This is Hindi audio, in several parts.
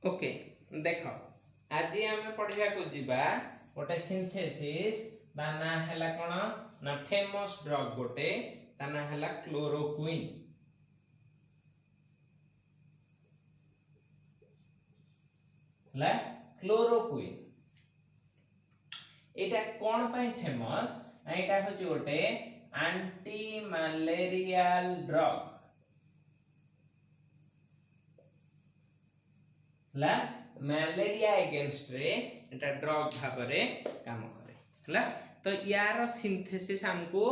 ओके देख आज आम पढ़ा को जीवा गोटे सिंथेसिस ता ना हैला कोन ना फेमस ड्रग गोटे ता ना हैला क्लोरोक्विन ला क्लोरोक्विन एटा कोन पई फेमस एटा होची गोटे एंटी मलेरियल ड्रग ला मलेरिया अगेंस्ट रे एटा ड्रग भाबरे काम करे हला तो यार सिंथेसिस हमको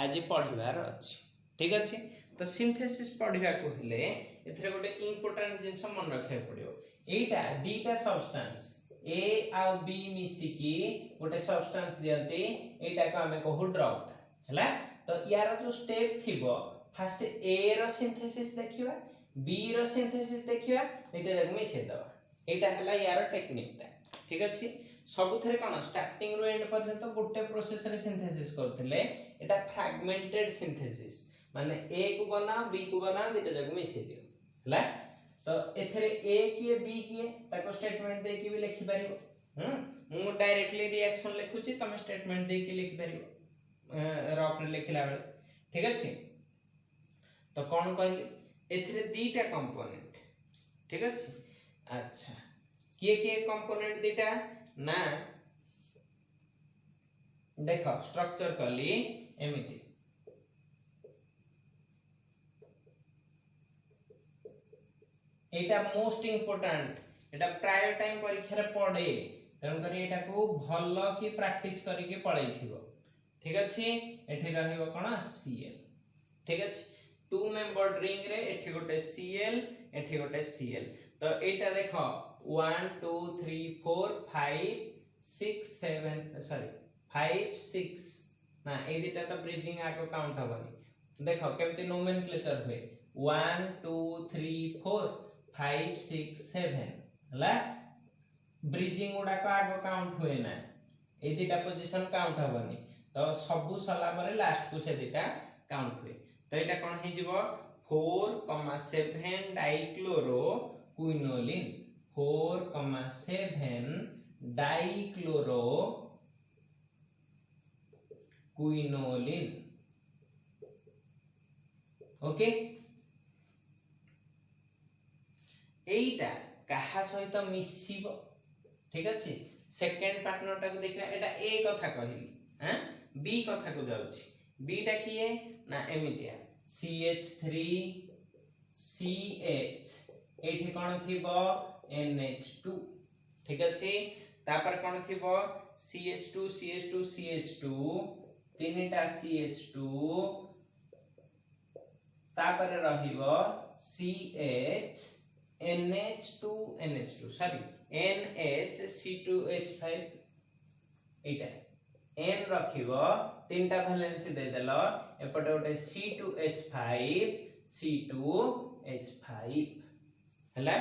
आज पढ़िबार अछि ठीक अछि तो सिंथेसिस पढ़िबा को हेले एथरे गोटे इंपोर्टेंट जिंस मन रखे पड़ियो एटा दीटा सब्सटेंस ए आ बी मिसी की गोटे सब्सटेंस दियंती एटा को हमें कहू ड्रग हला तो यार जो स्टेप थिबो फर्स्ट ए रो सिंथेसिस देखिबा बी रो सिंथेसिस देखिबा एटा जक मिसे दबा एटा हला यार टेक्निक ता ठीक अछि सब थरे कोन स्टार्टिंग रो एंड पर्यंत गोटे प्रोसेस रे सिंथेसिस करथिले एटा फ्रैगमेंटेड सिंथेसिस माने ए को बना बी को बना एटा जक मिसे दियो हला तो एथरे ए किए बी किए ताको स्टेटमेंट दे के भी लिखि परिबो मु डायरेक्टली रिएक्शन लिखुची तमे स्टेटमेंट दे के लिखि परिबो रफ रे लिखिला बेले ठीक अछि तो कोन कहली एथरे दीटा कंपोनेंट ठीक अछि अच्छा किए कंपोनेंट दीटा ना देखो स्ट्रक्चर कली एमिति एटा मोस्ट इंपोर्टेंट एटा प्राय टाइम परीक्षा रे पड़े तन करी एटा को भलो की प्रैक्टिस करी के पळै थिबो ठीक अछि एठी रहइबो कोन Cl ठीक अछि टू मेंबर रिंग रे एठी गोटे Cl एठी गोटे Cl तो एटा देखो 1 2 3 4 5 6 7 सॉरी 5 6 ना ए दिटा तो ब्रिजिंग आको काउंट हबनी देखो केमति नोमेनक्लेचर हुए 1 2 3 4 5 6 7 हला ब्रिजिंग उडा को आगो काउंट हुए ना ए दिटा पोजीशन काउंट हबनी तो सबु सला परे लास्ट को से दिटा काउंट हुए तो एटा कोन हे जिवो 4,7 dichloro quinoline 4,7 dichloro quinoline okay एटा कहा सहित मिसिबो ठीक अछि सेकंड पार्टनर टा को देखला एटा ए कथा कहली हैं बी कथा को जाउछि बी टा किए ना एमितिया CH3 CH एठी कोन थिबो NH2 ठीक अछि तापर कोन थिबो CH2 CH2 CH2 तीनटा CH2 तापर रहिबो CH NH2 NH2 sorry NHC2H5 एटा n रखिबो तीनटा वैलेंसी दे देलो एपटे गोटे C2H5 C2H5 हला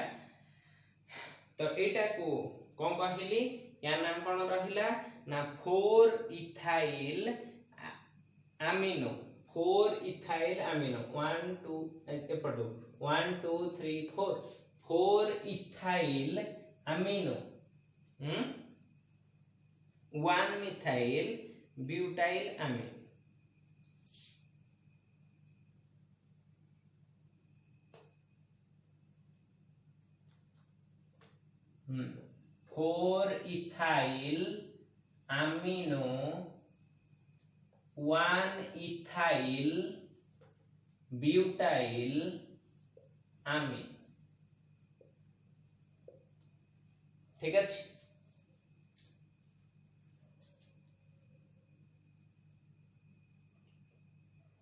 तो एटा को कोन कहली या नाम कोन रहिला ना 4 इथाइल अमीनो 4 इथाइल अमीनो 1 2 एपटो 1 2 3 4 4 ethyl amino 1 methyl butyl amine 4 ethyl amino 1 ethyl butyl amine ठीक अछि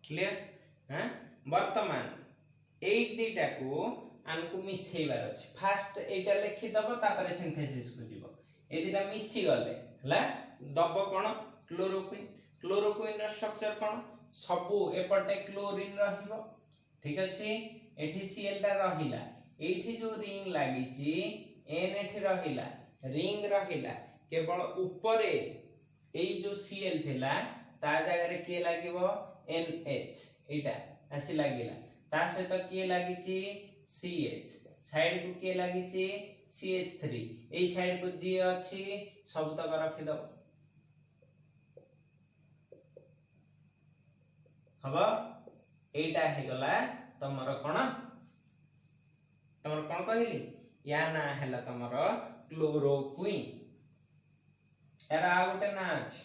क्लियर हैं वर्तमान 8 दीटा को हमको मिसेइबार अछि फास्ट एटा लिखि दबो तापरे सिंथेसिस को जीवो ए दीटा मिसी गले हला दबो कोन क्लोरोक्विन रो स्ट्रक्चर कोन सबु एपटे क्लोरीन रहिबो ठीक अछि एठी Cl टा रहिला एठी जो रिंग लागि छि N एठी रहिला रिंग रहिला केवल ऊपरे ए जो Cl थिला ता जगह रे के लागिवो NH एटा आसी लागिला ता सहित के लागि छि CH साइड को के लागि छि CH3 एई साइड को जी अछि सब तक रखि दो हबो एटा हे गला तमरो कोन कहली या ना हैला तमरो क्लोरोक्विन एरा आ गोटे ना अछि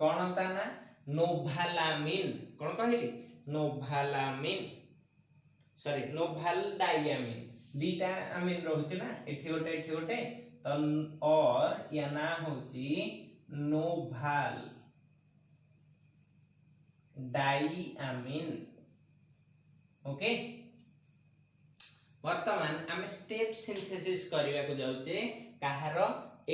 कोन ता ना नोभालामिन कोन कहली नोभालामिन सॉरी नोभालडाइयामिन दीटा अमीन रहउछि ना एठी गोटे त और या ना होछि नोभाल डाइयामिन ओके वर्तमान आमे स्टेप सिंथेसिस करिया को जाउचे काहार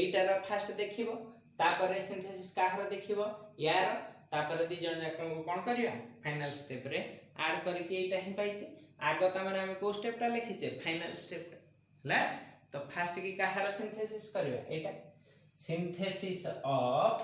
एटार फास्ट देखिबो तापरे सिंथेसिस काहार देखिबो यार तापरे दी जण जाकन को कोन करिया फाइनल स्टेप रे ऐड करके एटा ही पाइचे आगता माने आमे को स्टेप ता लिखिचे फाइनल स्टेप हला तो फास्ट की काहार सिंथेसिस करिया एटा synthesis of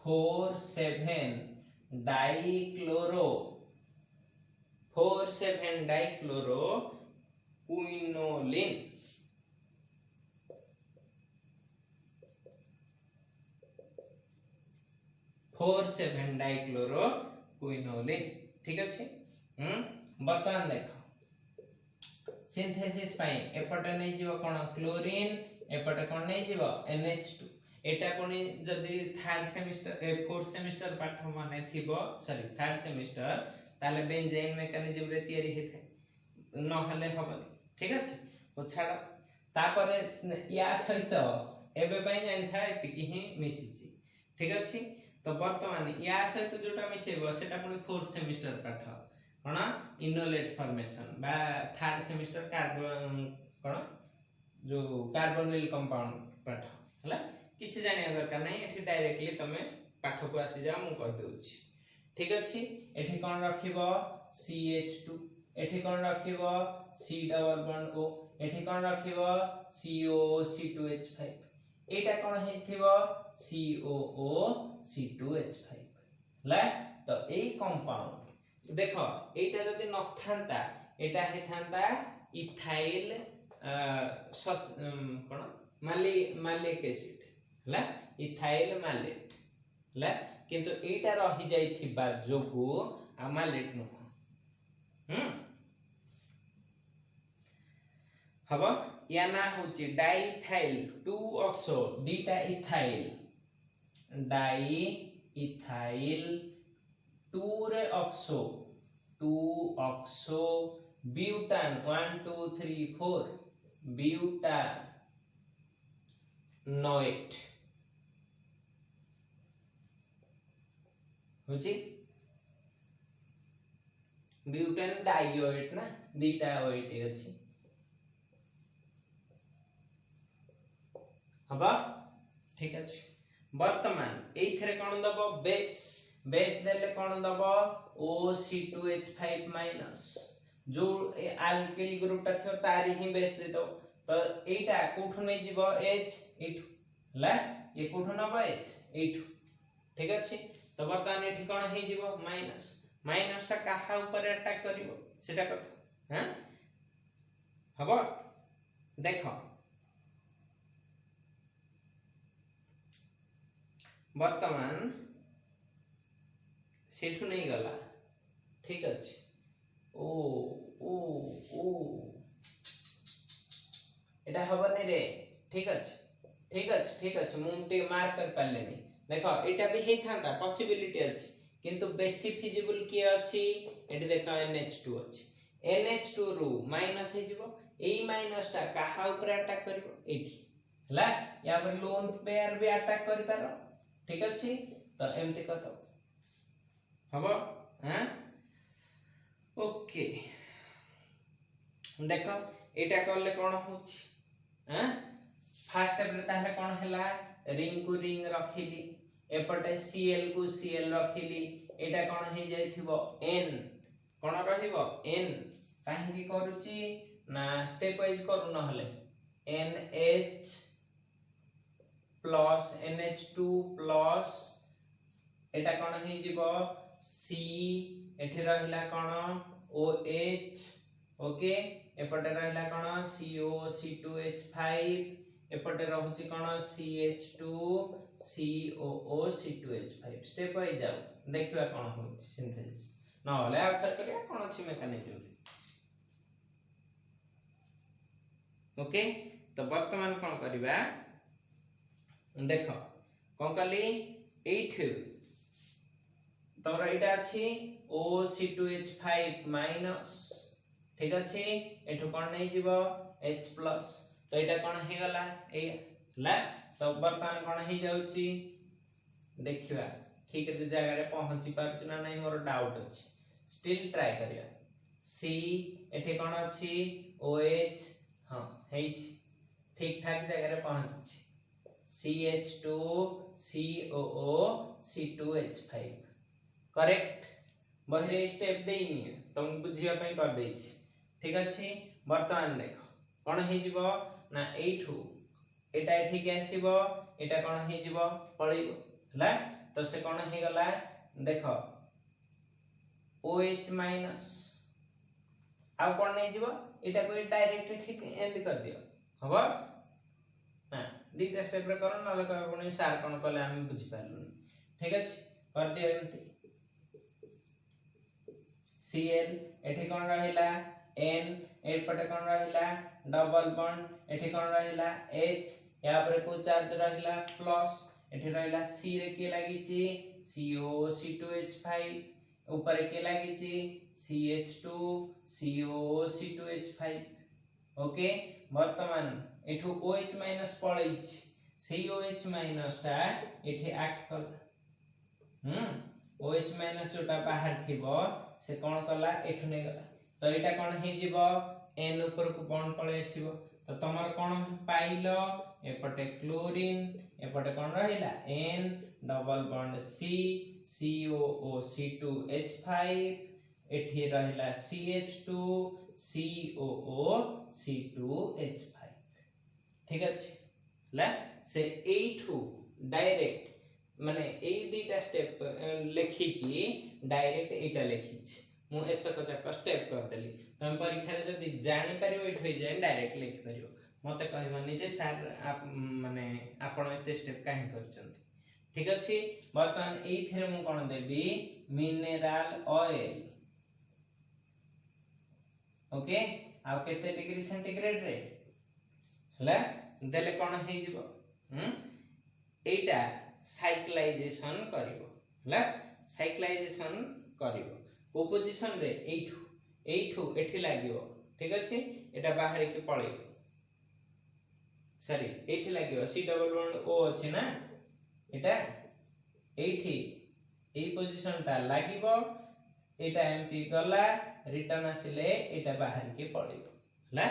four seven dichloro quinoline ठीक अछि वर्तमान देखो सिंथेसिस पाई एपटे नै जीव कोन क्लोरीन एपटे कोन नै जीव NH2 एटा कोनी जदी थर्ड सेमिस्टर फोर्थ सेमिस्टर पाठ माने थिबो सॉरी थर्ड सेमिस्टर ताले बेंजाइन मेकानिज्म रे तयारी हेथे न हले हबो ठीक अछि ओ छाड़ तापरे या सहित एबे पई जानि था एतिकी ही मिसिची ठीक अछि तो वर्तमान या सहित जोटा मिसेबो सेटा पुनी फोर्थ सेमिस्टर पाठ कोन इनोलेट फॉर्मेशन बा थर्ड सेमिस्टर कार्बन कोन जो कार्बोनिल कंपाउंड पाठ हला किछि जानिया दरकार नै एठी डायरेक्टली तमे पाठ को आसी जा मु कह दोछि ठीक अछि एठी कोन रखिबो CH2 एठी कोन रखिबो C डबल बॉन्ड O एठी कोन रखिबो COC2H5 एटा कोन हेथिबो COO C2H5 ला तो ए कंपाउंड देखो एटा जदी न थांता एटा हे थांता इथाइल कोन मालिक एसिड ला इथाइल मालेट ला किंतु एटा रहि जाई थिबा जोगु मालेट न हबो या ना होची diethyl 2 oxo डीटा ethyl di ethyl 2 रे ऑक्सो ब्यूटान 1 2 3 4 ब्यूटा नोएट होची ब्यूटेन डाइओएट ना दीटा ओएट अछि हबा ठीक अछि वर्तमान एथरे कोन दबो बेस देले कोन दबो OC2H5 माइनस जो अल्किल ग्रुप ता थियो तारी ही बेस दे दो तो एटा कोठु नै जीवो H एठु ला ये कोठु नबो H एठु ठीक अछि तो वर्तमान एठी कोन हे जीवो माइनस ता काहा ऊपर अटैक करिवो सेटा कथा हैं हबो देखो वर्तमान सेठु नै गला ठीक अछि ओ एटा हबने रे ठीक अछि मुंटे मार्क कर पालेनी देखो एटा भी हे थांता पॉसिबिलिटी अछि किंतु बेसी फिजिबल के अछि एटी देखो NH2 अछि NH2 रु माइनस हे जिवो एई माइनस ता काहा ऊपर अटैक करिवो एठी हला या पर लोन पेयर भी अटैक करि पारो ठीक अच्छे तो एमती कर दो हम हाँ ओके देख एटा करले कौन होछि हाँ फास्ट स्टेप रे ताहले कौन हैला रिंग को रिंग रखिली एपटे सीएल को सीएल रखिली एटा कौन हे जाइथिबो एन कौन रहिबो एन काहे की करूची ना स्टेप वाइज करू न हले NH plus NH2 plus iota कौन हे जीवो C एठी रहिला कौन OH ओके एपटे रहिला कौन CO C2H5 एपटे रहुची कौन CH2 COO C2H5 step wise जाओ देखिबा कौन होची सिंथेसिस न हले आथर करिया कौन अछि मेकानिज्म ओके तो वर्तमान कौन करिबा देख कौन कली 8 तोरा एटा अछि OC2H5 माइनस ठीक अछि एठो कोन नै जीवो H प्लस तो एटा कोन हे गला ए ला तो वर्तमान कोन हे जाउची देखिबा ठीक रे जगह रे पहुंची पारछ ना नै मोर डाउट अछि स्टिल ट्राई करिया C एठे कोन अछि OH हां हेच ठीक ठाक जगह रे पहुंची CH2 COO C2H5 करेक्ट बहरे स्टेप देइनी तुम बुझिया पई कर देइछि ठीक अछि वर्तमान देख कोन हे जीवो ना 8 एटा एठी के आसीबो एटा कोन हे जीवो पळिबो हला तो से कोन हे गला देखो OH माइनस आ कोन नै जीवो एटा को डायरेक्ट ठीक एंड कर दियो हबो ना दीटा स्टेप रे करो ना लगा कोन सार कोन कले हम बुझि पारलु ठीक अछि कर दियो एमती Cl एठी कोन रहिला N एपटे कोन रहिला डबल बॉन्ड एठी कोन रहिला H या पर को चार्ज रहिला प्लस एठी रहिला C रे के लागिची CO C2H5 ऊपर के लागिची CH2 CO C2H5 ओके वर्तमान एठू OH माइनस पळैछ सेही OH माइनस ता एठी एक्ट कर OH माइनस जोटा बाहर थिबो से कोन कला एठू नै गला तो एटा कोन हे जीवो N ऊपर को बॉन्ड पळे आसीबो तो तमर कोन पाइलो एपटे क्लोरीन एपटे कोन रहिला N double bond C COO C2H5 एठी रहिला CH2 COO C2H5 ठीक अछि ला से एठू डायरेक्ट माने एई दीटा स्टेप लेखि की डायरेक्ट एटा लेखिछ मु एतक तक स्टेप कर देली तुम परीक्षा रे जदी जानि परिबो एठ होई जाय डायरेक्ट लिखि परिबो मते कहबनी जे सर आप माने आपण एते स्टेप काहे करचंती ठीक अछि वर्तमान एई थरे मु कोन देबी मिनरल ऑयल ओके आ केते डिग्री सेंटीग्रेड रे हला देले कोन हे जीवो एटा साइक्लाइजेशन करिवो हला साइक्लाइजेशन करिवो को पोजीशन रे एठू एठी लागिवो ठीक अछि एटा बाहर के पळेइवो सॉरी एठी लागिवो C डबल बॉन्ड O अछि ना एटा एठी एई पोजीशन ता लागिवो एटा एम्ति गला रिटर्न आसिले एटा बाहर के पळेइवो हला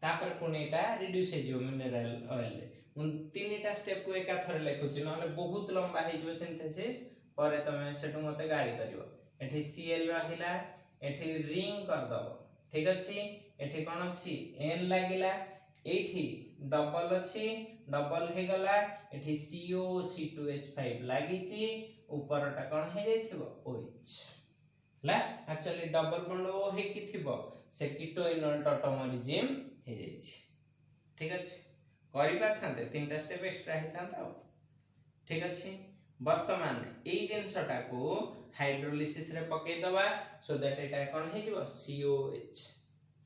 तापर कोन एटा रिड्यूस हे जिवो मिनरल ऑयल रे उन तीनटा स्टेप को एका थरे लेखुची नले बहुत लंबा हे जिवो सिंथेसिस परे तमे सेटु मते गाडी करिवो एठी Cl रहिला एठी रिंग कर दबो ठीक अछि एठी कोन अछि N लागिला एठी डबल अछि डबल हे गला एठी CO C2H5 लागिची ऊपरटा कोन हे जाइथिबो OH ला एक्चुअली डबल बॉन्ड O हे कि थिबो से कीटोइनल टॉटोमरिज्म हे जाइछि ठीक अछि करि पाथांते तीनटा स्टेप एक्स्ट्रा हेतांता ठीक अछि वर्तमान एई जिंसटा को हाइड्रोलिसिस रे पके दबा सो दैट एटा कोन हे जिवो COH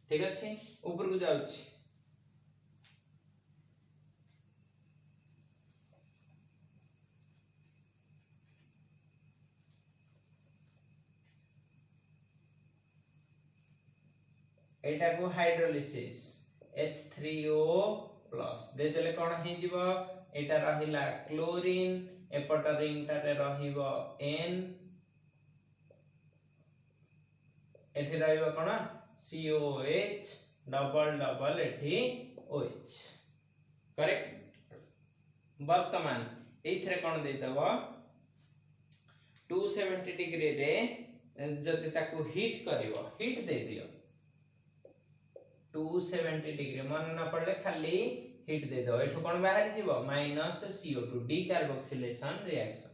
ठीक अछि ऊपर को जाउछि एटा को हाइड्रोलिसिस H3O+ दे देले कोन हे जिवो एटा रहिला क्लोरीन एपट रिंग टारे रहिबो N एठी रहिबो कोन COH डबल डबल एठी OH करेक्ट। वर्तमान एथरे कोन देई दबो 270 डिग्री रे जति ताको हीट करिवो हीट दे दियो 270 डिग्री मन न पड़ले खाली हीट दे दो एठो कोन बाहर जीवो माइनस CO2 डीकार्बोक्सिलेशन रिएक्शन।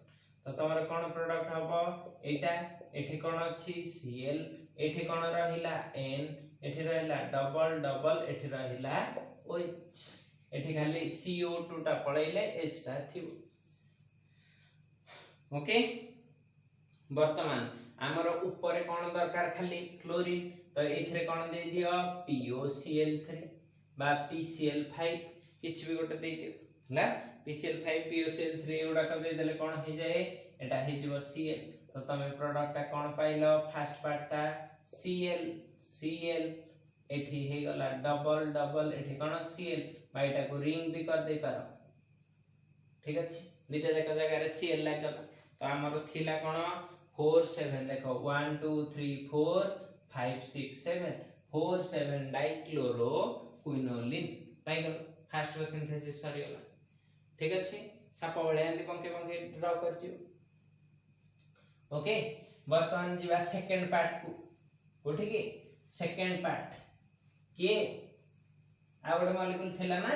तो तमर कोन प्रोडक्ट हबो एटा एठी कोन अछि Cl एठी कोन रहिला N एठी रहिला डबल डबल एठी रहिला OH एठी खाली CO2 टा पळैले H टा थिबो ओके। वर्तमान हमर ऊपर कोन दरकार खाली क्लोरीन तो एथरे कोन दे दियो POCl3 बा PCl5 किछ भी गोटे दे दियो हला PCl5 POCl3 उडा क दे देले कोन हे जाए एटा हे जीवो Cl। तो तमे प्रोडक्ट टा कोन पाइलो फर्स्ट पार्ट टा Cl एठी हे गला डबल डबल एठी कोन Cl बा एटा को रिंग भी कर दे पारो ठीक अछि दुटा जाक जगह रे Cl लाग गला। तो हमर थिला कोन 4 7 देखो 1 2 3 4 5 6 7 4 7 डाइक्लोरो क्विनोलिन पाइ गलो फास्ट सिंथेसिस सरी गला ठीक अछि। साप बळे एंदी पंके पंके ड्रा करछु ओके। वर्तमान जीवा सेकंड पार्ट को कोठी के सेकंड पार्ट के आउड मॉलिक्यूल थिला ना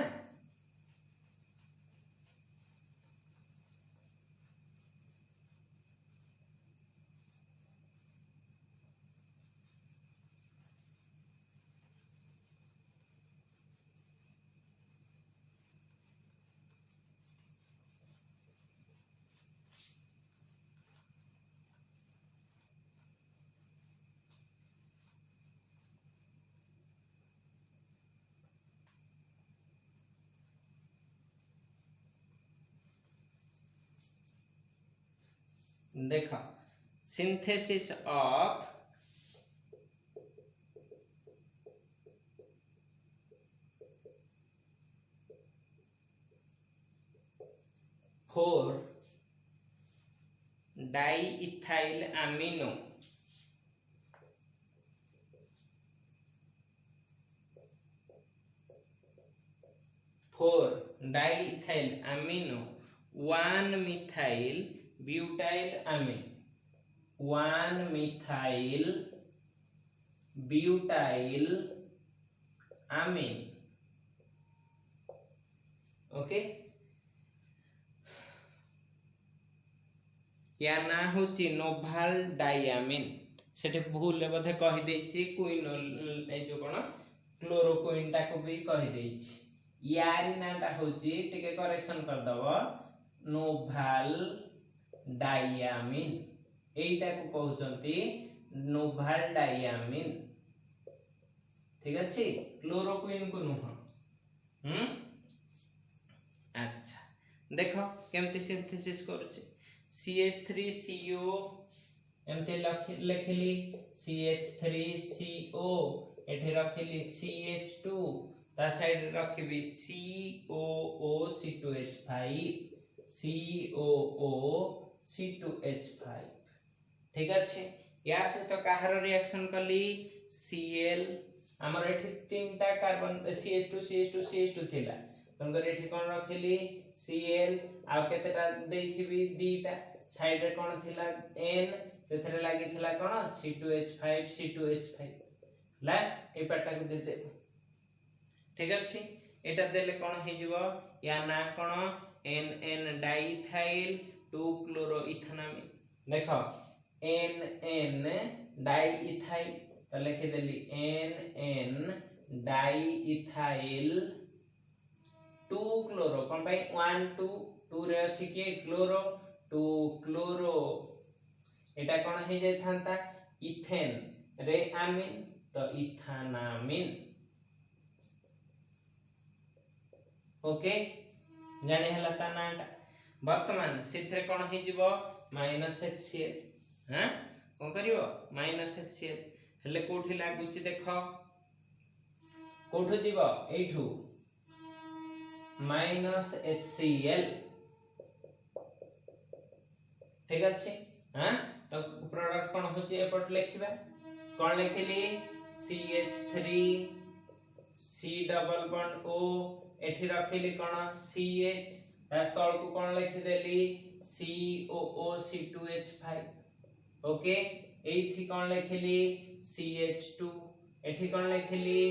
देखो synthesis of four diethyl amino four diethyl amino 1 methyl butyl amine 1 methyl butyl amine okay. या ना होची नोभाल डाइयामिन सेटे भूल बधे कहि देछि क्विनोल ए जो कोन क्लोरोक्विन टा को भी कहि देछि यारी नाटा होची टिके करेक्शन कर दबो नोभाल डाइयामिन एटा को कहउचंती नोभाल डाइयामिन ठीक अछि क्लोरोक्विन को नुह अच्छा देखो केमति सिंथेसिस करूचे CH3CO एमते लिखली CH3CO एठी रखली CH2 ता साइड रखबी COOC2H5 COOC2H5 ठीक अछि। या से तो काहर रिएक्शन कली Cl हमर एठी तीनटा कार्बन CH2 थिला तंगर एठी कोन रखली Cl आ केतेटा देथिबी दीटा साइड रे कोन थिला N सेथरे लागि थिला कोन C2H5 ला ए पार्टा को दे दे ठीक अछि। एटा देले कोन हे जिवो या ना कोन NN डाइइथाइल 2 क्लोरोइथेनामिन देखो NN डाइइथाइल तो लिख देली NN डाइइथाइल 2 क्लोरो कोन भाई 1 2 2 रे अछि के क्लोरो 2 क्लोरो एटा कोन हे जाय थांता इथेन रे अमीन तो इथानामिन ओके जाने हला ता नाटा। वर्तमान सेथरे कोन हे जिवो -HCl हां कोन करिवो -HCl हेले कोठी लागुची देखो कोठो जिवो एठू -HCl ठीक अच्छे हाँ तो प्रोडक्ट कौन होची एपट लिखिबा कौन लिखिली CH3 C double bond O एठी रखिली कौन CH तळ को कौन लिखि देली COO C2H5 ओके एठी कौन लिखिली CH2 एठी कौन लिखिली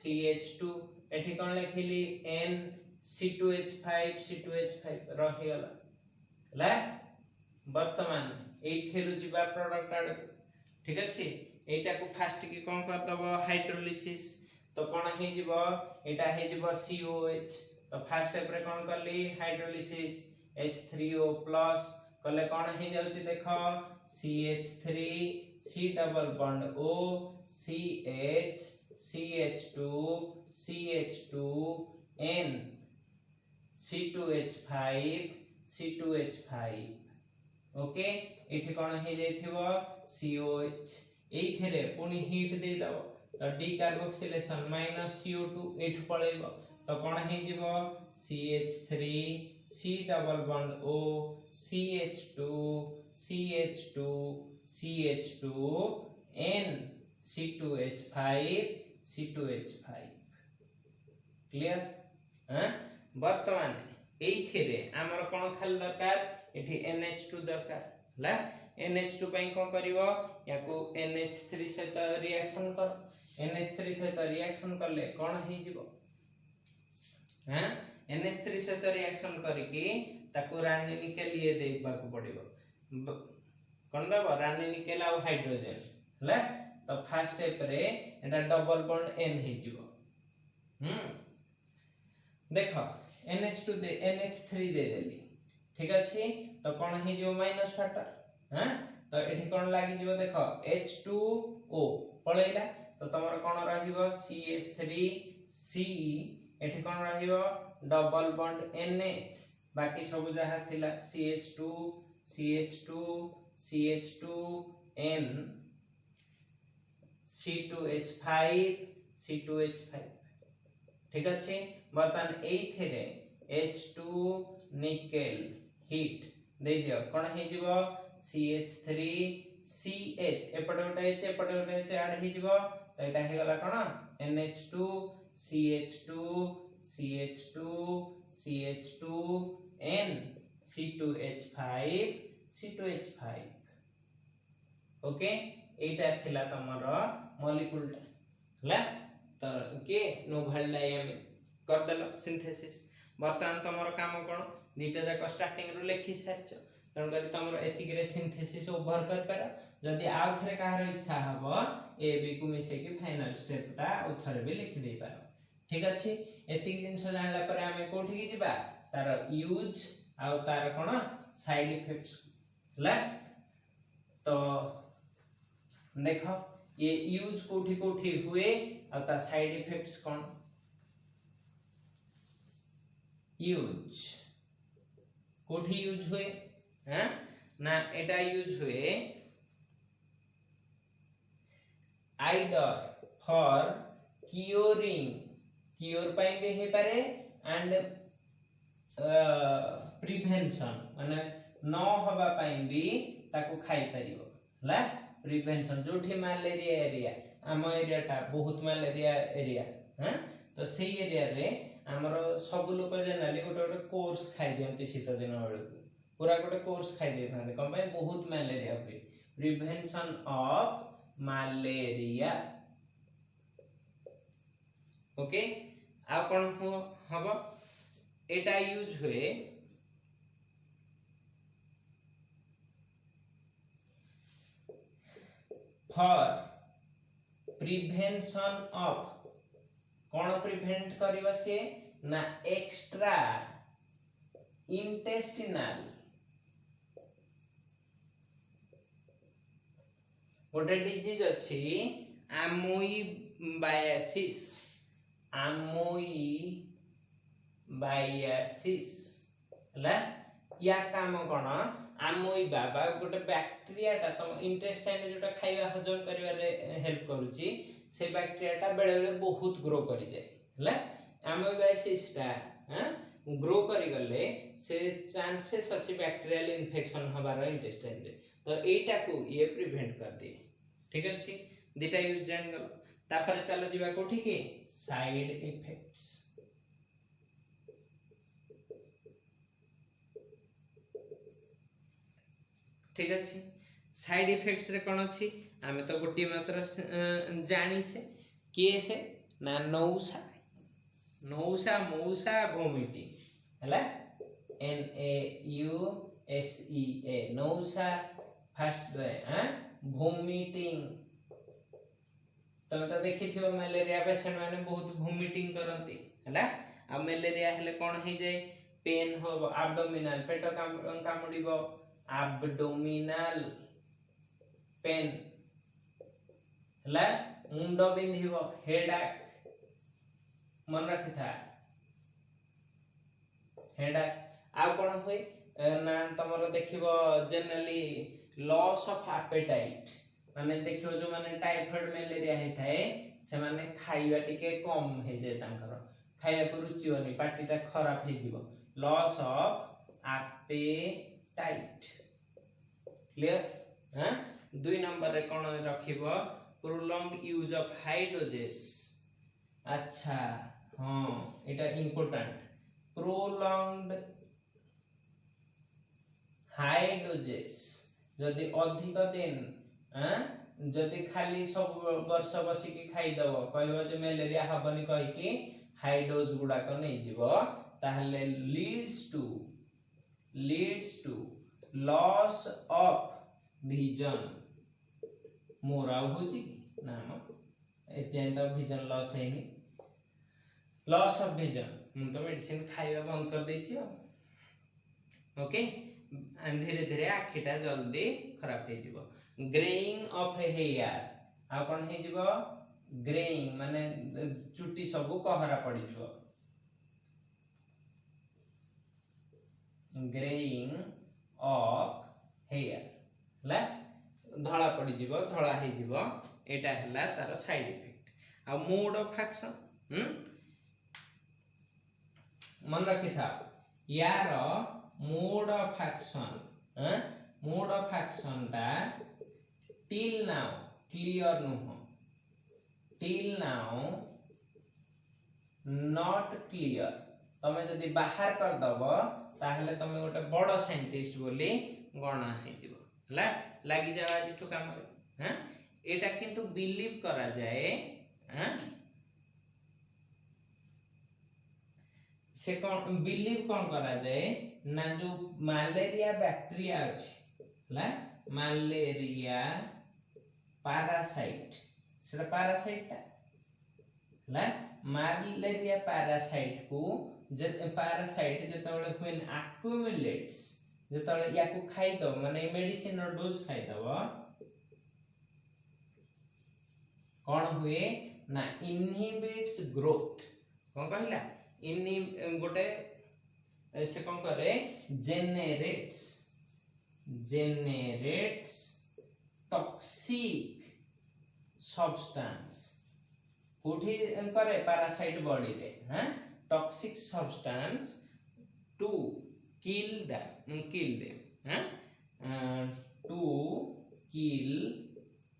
CH2 एठी कौन लिखिली N C2H5 रही गला ला वर्तमान एथिरु जिबा प्रोडक्ट आड ठीक अछि एटा को फास्ट की कोन कर दबो हाइड्रोलिसिस तो कोन हे जिवो एटा हे जिवो COH तो फास्ट स्टेप रे कोन करली हाइड्रोलिसिस H3O प्लस कले कोन हे जाउची देखो CH3 C double bond O CH CH2 CH2 N C2H5 okay एठी कोन हे जाइथिबो COH एथिरे पुनी हीट दे दबो तो डी कार्बोक्सिलेशन माइनस CO2 एठी पळेबो तो कोन हे जिवो CH3 C double bond O CH2 CH2 CH2 N C2H5 clear हां वर्तमान एथिरे हमर कोन खाली दरकार एठी NH2 दरकार ला NH2 पई कोन करिवो याको NH3 सहित रिएक्शन कर NH3 सहित रिएक्शन करले कोन हे जिवो हां NH3 सहित रिएक्शन करिकि ताको रानी निकेल ये देबा को पड़िबो कोन दबो रानी निकेल आ हाइड्रोजन ला तो फर्स्ट स्टेप रे एटा डबल बॉन्ड N हे जिवो देखो NH2 दे NH3 दे देली ठीक अछि तो कोन हे जो माइनस वाटर हां तो एठी कोन लागि जिवो देखो H2O पळेला तो तमर कोन रहिबो CH3 C एठी कोन रहिबो डबल बॉन्ड NH बाकी सब जहा थिला CH2 CH2 CH2 N C2H5 ठीक अछि बर्तन एथिरे H2 निकेल हीट दे दियो कोन हे जिवो CH3 CH एपटे उठे H एपटे उठे H ऐड हे जिवो तो एटा हे गला कोन NH2 CH2 CH2 CH2 N C2H5 okay एटा थिला तमर मॉलिक्यूल ला तो के नोबल डायमीन कर देलो सिंथेसिस वर्तमान तमर काम कोन नीटा जाक स्टार्टिंग रु लिखि साच तन करी तमर एतिक रे सिंथेसिस ओवर कर पारो जदी आउ थरे काहर इच्छा हबो ए बी को मिसे की फाइनल स्टेप ता उथरे भी लिखि दे पारो ठीक अछि एतिक दिन से जानला पर हमें कोठी की जिबा तार यूज आ तार कोन साइड इफेक्ट्स ला तो देखो ये यूज कोठी कोठी हुए और ता साइड इफेक्ट्स कौन यूज कोठी यूज हुए हैं ना एटा यूज हुए आइदर फॉर क्योरिंग क्योर पाई भी हे पारे एंड प्रिवेंशन माने न होबा पाई भी ताको खाई परिबो ला प्रिवेंशन जोठी मलेरिया एरिया आम एरिया टा बहुत मलेरिया एरिया हैं तो सेही एरिया रे हमरो सब लोक जनरली गोटे गोटे कोर्स खाइ दियंती शीत दिन बेलू पूरा गोटे कोर्स खाइ देथांते कम पे बहुत मलेरिया हुए प्रिवेंशन ऑफ मलेरिया ओके आ कोन हबो एटा यूज हुए फॉर प्रिवेंशन ऑफ कौन प्रिवेंट करिवा से ना एक्स्ट्रा इंटेस्टिनल गोटे डिजीज अछि अमोइबायासिस ला या काम कोन अमोइबा बा गोटे बैक्टीरिया ता तुम इंटेस्टाइन जोटा खाइबा हजम करिवा रे हेल्प करूची से बैक्टीरिया ता बेले बेले बहुत ग्रो करि जाय हला अमोइबायासिस ता ग्रो करी गले से चांसेस अच्छी बैक्टीरियल इन्फेक्शन हबार इंटेस्टाइन रे तो एटा को ये प्रिवेंट कर दिए ठीक अच्छे दुटा यूज जान गल तापर चलो जीवा कोठी के साइड इफेक्ट्स ठीक अच्छे साइड इफेक्ट्स रे कोन अछि आमे तो गोटी मात्र जानि छे किए से ना नौसा नौसा मौसा वोमिटिंग हला NAUSEA Nausa first ray vomiting तमे तो देखि थियो मलेरिया पेशेंट माने बहुत वोमिटिंग करंती हला आ मलेरिया हेले कोन हे जाय पेन हो एब्डोमिनल पेट कामुडीबो एब्डोमिनल पेन हला मुंडो बिंधिबो हेडेक मन रखि था हेडेक आ कोन होय ना तमरो देखिबो जनरली लॉस ऑफ एपेटाइट माने देखिबो जो माने टाइफाइड मलेरिया हे थाए से माने खाइबा टिके कम हे जे तांकर खाइबा को रुचिबनी पार्टीटा खराब हे जीवो लॉस ऑफ एपेटाइट क्लियर हां 2 नंबर रे कोन रखिबो prolonged use of high doses अच्छा हां एटा इंपोर्टेंट प्रोलॉन्ग्ड हाई डोजेस जदि अधिक दिन जदि खाली सब वर्ष बसी की खाई दबो कहबो जे मलेरिया हबनी कहि की हाई डोज गुडा को नै जीवो ताहले leads to loss of vision मोरा होची नाम एते तो विजन लॉस हैनी लॉस ऑफ विजन हम तो मेडिसिन खाइबा बंद कर देछि ओके धीरे धीरे आखिटा जल्दी खराब हे जीवो ग्रेइंग ऑफ हेयर आ कोन हे जीवो ग्रेइंग माने चुटी सब कहरा पड़ी जीवो ग्रेइंग ऑफ हेयर ला धला पड़ी जीवो धला हे जीवो एटा हला तार साइड इफेक्ट आ मोड ऑफ एक्शन मन रखि था यार मोड ऑफ एक्शन टा टिल नाउ क्लियर नुह टिल नाउ नॉट क्लियर तमे जदी बाहर कर दबो ताहले तमे गोटे बड़ साइंटिस्ट बोली गणा हे जीवो हला लागि जावा जिठो काम रे एटा किंतु बिलीव करा जाए से कौन बिलीव कौन करा जाए ना जो मलेरिया बैक्टीरिया अछि ला मलेरिया पैरासाइट सेटा पैरासाइट ता ला मलेरिया पैरासाइट को जे पैरासाइट जेतबेले व्हेन एक्युमुलेट्स जेतबेले याको खाइ दो माने मेडिसिन रो डोज खाइ दबो कौन हुए ना इनहिबिट्स ग्रोथ कौन कहला इन गोटे ऐसे कौन करे जेनेरेट्स टॉक्सिक सब्सटेंस कोठी करे पैरासाइट बॉडी रे toxic substance to kill them to kill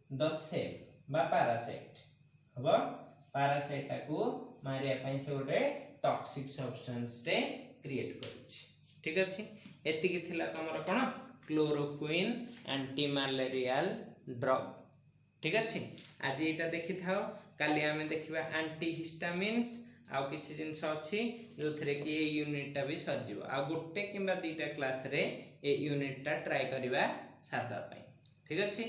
the cell बा पैरासाइट हबो पैरासाइट को मारिया पई से गोटे टॉक्सिक सब्सटेंस टे क्रिएट करूची ठीक अछि एति कि थिला तमरा कोन क्लोरोक्विन एंटी मलेरियल ड्रग ठीक अछि आज एटा देखि थाओ काली हमें देखिबा एंटी हिस्टामिन्स आ किछि जिंस अछि जोथरे कि ए यूनिट टा भी सर जीवो आ गोटे किबा दीटा क्लास रे ए यूनिट टा ट्राई करिबा सादा पई ठीक अछि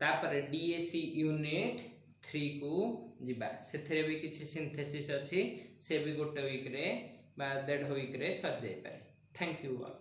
तापर डीएसी यूनिट 3 को जिबा सेथरे भी किछि सिंथेसिस अछि से भी गोटे वीक रे बा 1.5 वीक रे सर जाय पारे थैंक यू ऑल।